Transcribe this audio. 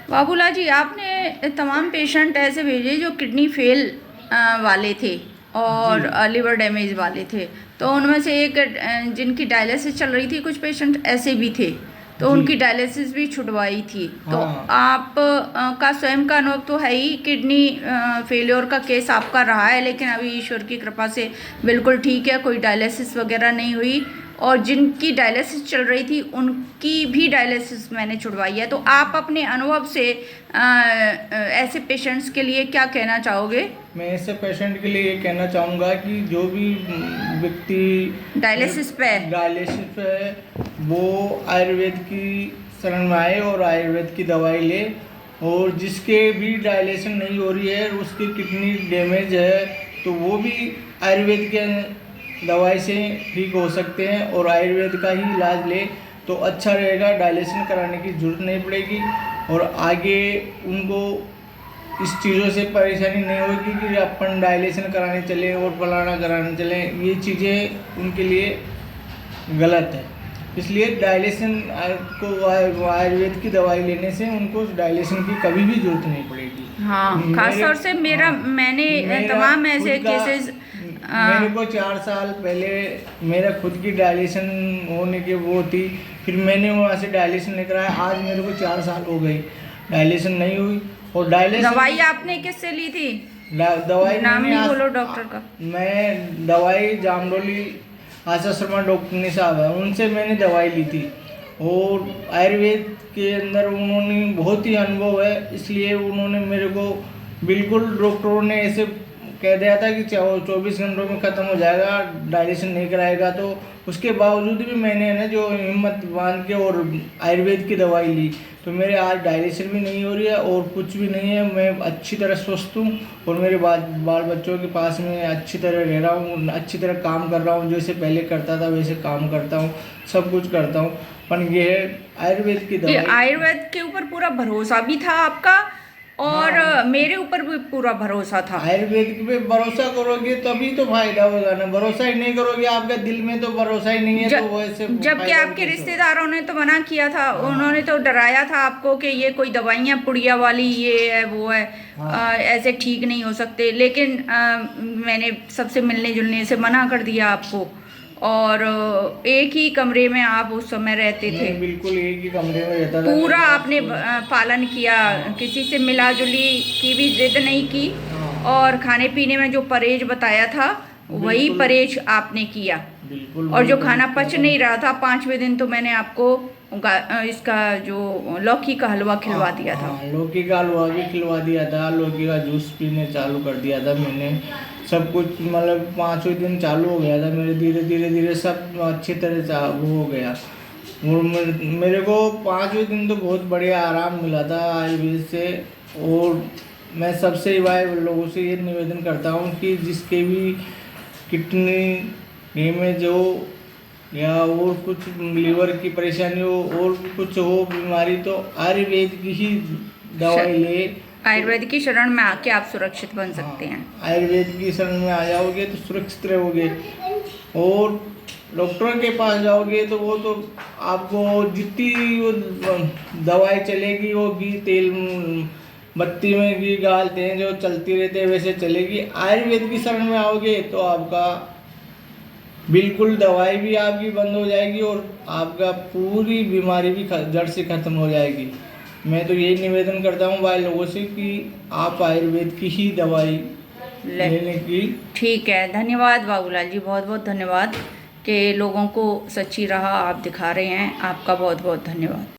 बाबूलाल जी, आपने तमाम पेशेंट ऐसे भेजे जो किडनी फेल वाले थे और लिवर डैमेज वाले थे, तो उनमें से एक जिनकी डायलिसिस चल रही थी, कुछ पेशेंट ऐसे भी थे तो उनकी डायलिसिस भी छुड़वाई थी। तो आप का स्वयं का अनुभव तो है ही, किडनी फेलियर का केस आपका रहा है, लेकिन अभी ईश्वर की कृपा से बिल्कुल ठीक है, कोई डायलिसिस वगैरह नहीं हुई। और जिनकी डायलिसिस चल रही थी उनकी भी डायलिसिस मैंने छुड़वाई है। तो आप अपने अनुभव से ऐसे पेशेंट्स के लिए क्या कहना चाहोगे? मैं ऐसे पेशेंट के लिए ये कहना चाहूँगा कि जो भी व्यक्ति डायलिसिस पे है वो आयुर्वेद की शरण में आए और आयुर्वेद की दवाई ले। और जिसके भी डायलिसिस नहीं हो रही है, उसकी किडनी डैमेज है, तो वो भी आयुर्वेद के दवाई से ठीक हो सकते हैं और आयुर्वेद का ही इलाज ले तो अच्छा रहेगा। डायलिसिस कराने की ज़रूरत नहीं पड़ेगी और आगे उनको इस चीज़ों से परेशानी नहीं होगी कि अपन डायलिसिस कराने चले और फलाना कराने चले। ये चीज़ें उनके लिए गलत है, इसलिए डायलिसिस को आयुर्वेद की दवाई लेने से उनको डायलिसिस की कभी भी ज़रूरत नहीं पड़ेगी। हाँ, खास तौर से मैंने तमाम ऐसे केसेस मेरे को 4 साल पहले मेरा खुद की डायलिसिस होने की वो थी, फिर मैंने वहाँ से डायलिसिस नहीं कराया। आज मेरे को 4 साल हो गई, डायलिसिस नहीं हुई। और डायलिसिस दवाई आपने किससे ली थी? दवाई नाम नहीं बोलो डॉक्टर का। मैं दवाई जामडोली आशा शर्मा डॉक्टर साहब है, उनसे मैंने दवाई ली थी। और आयुर्वेद के अंदर उन्होंने बहुत ही अनुभव है, इसलिए उन्होंने मेरे को बिल्कुल डॉक्टरों ने ऐसे कह दिया था कि 24 घंटों में ख़त्म हो जाएगा, डायलिसिस नहीं कराएगा। तो उसके बावजूद भी मैंने ना जो हिम्मत बांध के और आयुर्वेद की दवाई ली, तो मेरे आज डायलिसिस भी नहीं हो रही है और कुछ भी नहीं है। मैं अच्छी तरह स्वस्थ हूँ और मेरे बाल बच्चों के पास में अच्छी तरह रह रहा हूँ, अच्छी तरह काम कर रहा हूँ, जैसे पहले करता था वैसे काम करता हूँ, सब कुछ करता हूँ। पर ये है आयुर्वेद की दवाई। आयुर्वेद के ऊपर पूरा भरोसा भी था आपका और मेरे ऊपर भी पूरा भरोसा था। आयुर्वेद पे भरोसा करोगे तभी तो फायदा होगा ना, भरोसा ही नहीं करोगे, आपके दिल में तो भरोसा ही नहीं है तो वैसे। जबकि आपके रिश्तेदारों ने तो मना किया था, उन्होंने तो डराया था आपको कि ये कोई दवाइयाँ पुड़िया वाली ये है वो है, ऐसे ठीक नहीं हो सकते। लेकिन मैंने सबसे मिलने जुलने से मना कर दिया आपको, और एक ही कमरे में आप उस समय रहते थे। बिल्कुल एक ही कमरे में रहता था। पूरा आपने पालन किया, किसी से मिला जुली की भी जिद नहीं की, और खाने पीने में जो परहेज बताया था वही परहेज आपने किया। और जो खाना पच नहीं रहा था 5वें दिन तो मैंने आपको इसका जो लौकी का हलवा खिलवा दिया था। लौकी का हलवा भी खिलवा दिया था, लौकी का जूस पीने चालू कर दिया था मैंने। सब कुछ मतलब 5वें दिन चालू हो गया था मेरे, धीरे धीरे सब अच्छी तरह वो हो गया। और मेरे को 5वें दिन तो बहुत बढ़िया आराम मिला था आयुर्वेद से। और मैं सबसे भाई लोगों से ये निवेदन करता हूँ कि जिसके भी किडनी डैमेज हो या और कुछ लीवर की परेशानी हो और कुछ हो बीमारी, तो आयुर्वेद की ही दवाई ले। आयुर्वेद की शरण में आके आप सुरक्षित बन सकते हैं। आयुर्वेद की शरण में आ जाओगे तो सुरक्षित रहोगे। और डॉक्टर के पास जाओगे तो वो तो आपको जितनी वो दवाई चलेगी वो घी तेल बत्ती में घी डालते हैं जो चलती रहते हैं वैसे चलेगी। आयुर्वेद की शरण में आओगे तो आपका बिल्कुल दवाई भी आपकी बंद हो जाएगी और आपका पूरी बीमारी भी जड़ से ख़त्म हो जाएगी। मैं तो यही निवेदन करता हूँ भाई लोगों से कि आप आयुर्वेद की ही दवाई लेने की। ठीक है, धन्यवाद बाबूलाल जी, बहुत बहुत धन्यवाद कि लोगों को सच्ची राह आप दिखा रहे हैं। आपका बहुत बहुत धन्यवाद।